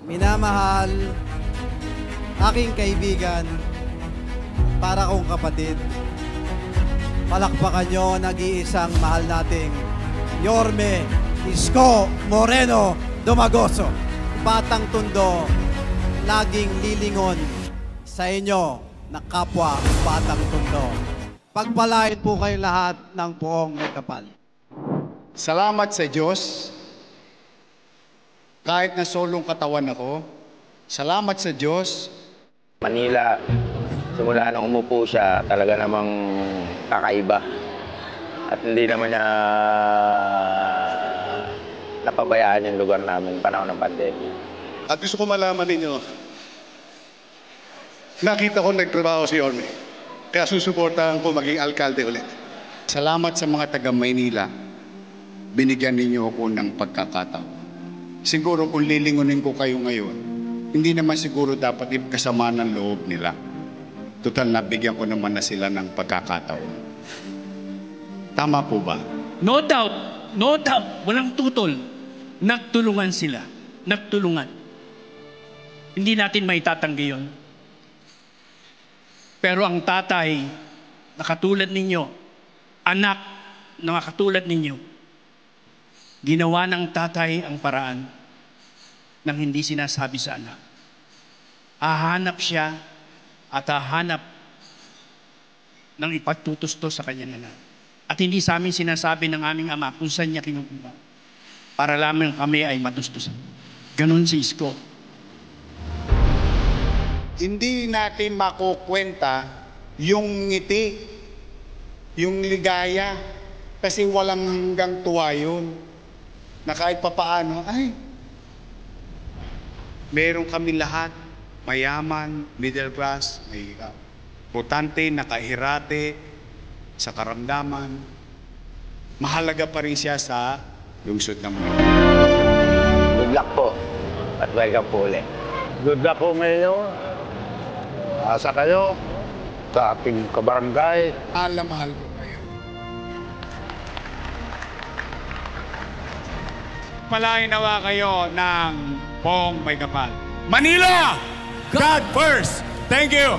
minamahal, aking kaibigan, para kong kapatid. Palakpakan nyo nag-iisang mahal nating Yorme Isko Moreno Dumagoso. Batang Tondo, laging lilingon sa inyo na kapwa Batang Tondo. Pagpalain po kayong lahat ng Poong May Kapal. Salamat sa Diyos. Kahit na solong katawan ako, salamat sa Diyos. Manila, simula nung umupo siya, talaga namang kakaiba. At hindi naman niya napabayaan yung lugar namin panahon ng pandemya. At gusto ko malaman ninyo, nakita ko nagtrabaho si Yorme. Kaya susuportahan ko maging alkalde ulit. Salamat sa mga taga Maynila. Binigyan ninyo ako ng pagkakataon. Siguro kung lilingunin ko kayo ngayon, hindi naman siguro dapat ikasama ng loob nila. Total, nabigyan ko naman na sila ng pagkakataon. Tama po ba? No doubt, no doubt, walang tutol. Nagtulungan sila, nagtulungan. Hindi natin maitatanggi yun. Pero ang tatay, na katulad ninyo, anak na katulad ninyo, ginawa ng tatay ang paraan ng hindi sinasabi sa anak. Hahanap siya at hahanap ng ipagtutusto sa kanyang anak. At hindi sa amin sinasabi ng aming ama kung saan niya kinukuha. Para lamang kami ay matustusan. Ganon si Isko. Hindi natin makukwenta yung ngiti, yung ligaya, kasi walang hanggang tuwa yun. Na kahit papaano, ay, meron kami lahat, mayaman, middle class, may butante, nakahirate, sa karamdaman. Mahalaga pa rin siya sa lungsod ng Manila. Good luck po at welcome po ulit. Good luck po ngayon. Asa kayo sa ating kabarangay. Mahal ko kayo. Malaking nawa kayo ng Poong May Kapal. Manila! God first! Thank you!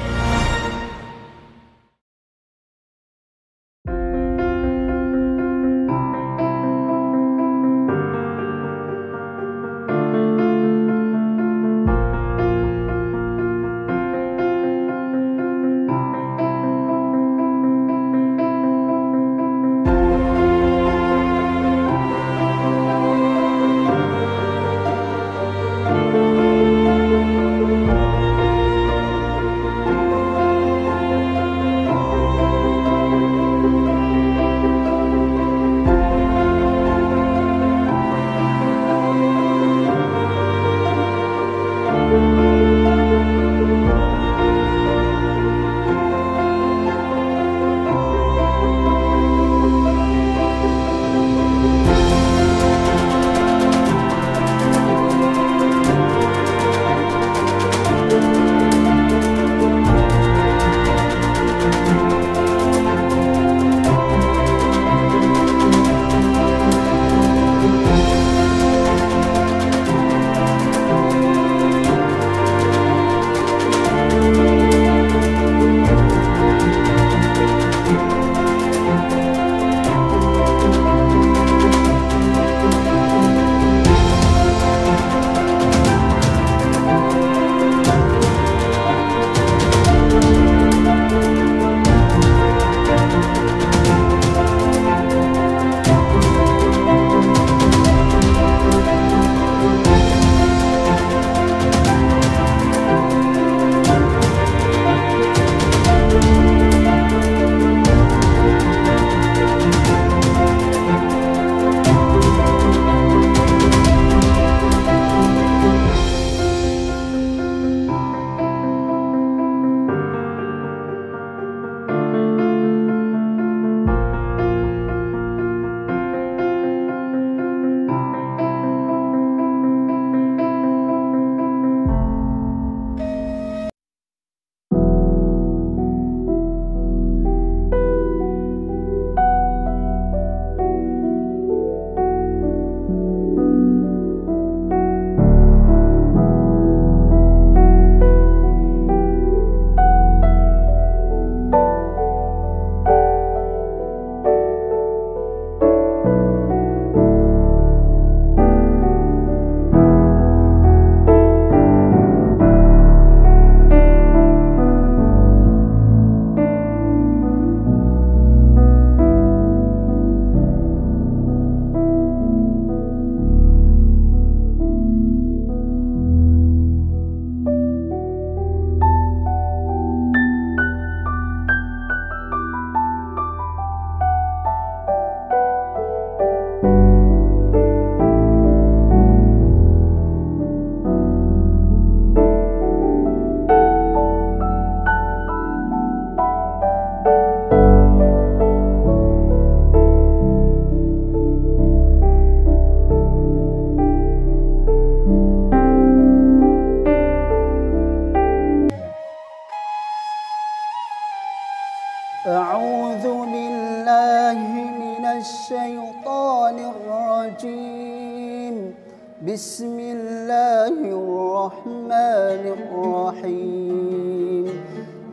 بسم الله الرحمن الرحيم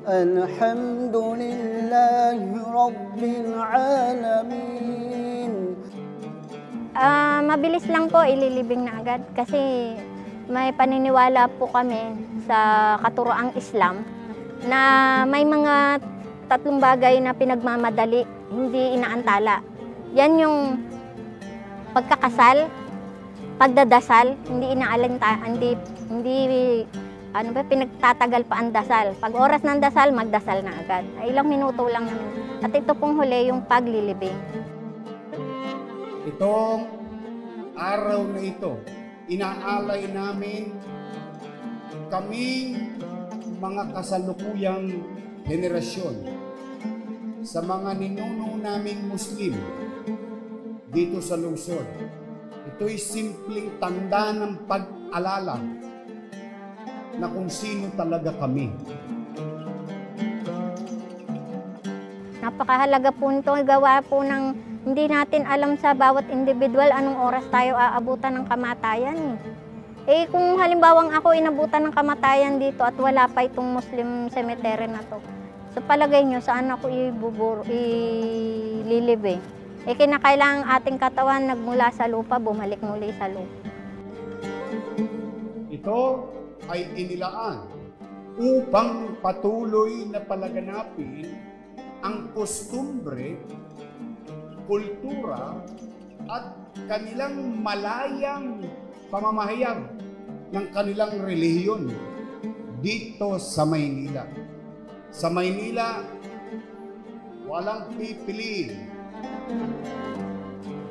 الحمد لله رب العالمين. Mabilis lang po ililibing na agad kasi may paniniwala po kami sa katuroang Islam na may mga 3 bagay na pinagmamadali, hindi inaantala. Yan yung pagkakasal, pagdadasal, hindi pinagtatagal pa ang dasal. Pag oras ng dasal, magdasal na agad. Ay, ilang minuto lang naman. At ito pong huli, yung paglilibing. Itong araw na ito, inaalay namin kaming mga kasalukuyang henerasyon sa mga ninuno naming Muslim dito sa lungsod. Ito'y simpleng tanda ng pag-alala na kung sino talaga kami. Napakahalaga po nito, gawa po ng hindi natin alam sa bawat individual anong oras tayo aabutan ng kamatayan. Kung halimbawang ako inabutan ng kamatayan dito at wala pa itong Muslim cemetery na to, sa palagay nyo, saan ako ililibing? Kinakailangan ating katawan nagmula sa lupa, bumalik muli sa lupa. Ito ay inilaan upang patuloy na palaganapin ang kostumbre, kultura at kanilang malayang pamamahayag ng kanilang relihiyon dito sa Maynila. Sa Maynila, walang pipiliin.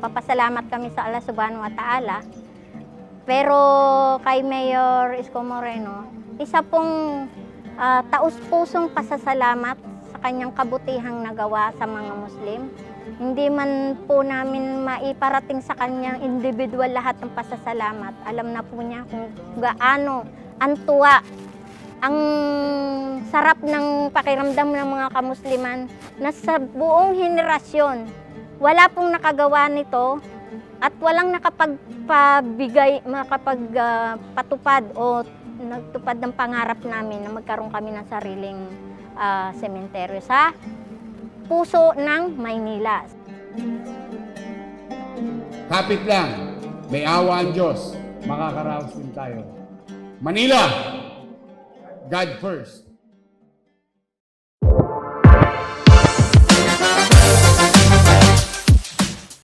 Papasalamat kami sa Allah Subhanahu wa Ta'ala. Pero kay Mayor Isko Moreno, isa pong taus-pusong pasasalamat sa kanyang kabutihang nagawa sa mga Muslim. Hindi man po namin maiparating sa kanyang individual lahat ng pasasalamat. Alam na po niya kung gaano ang tuwa, ang sarap ng pakiramdam ng mga kamusliman na sa buong henerasyon wala pong nakagawa nito at walang makapagpatupad o nagtupad ng pangarap namin na magkaroon kami ng sariling sementeryo sa puso ng Maynila. Kapit lang, may awa ang Diyos, makakaraos din tayo. Manila, God first.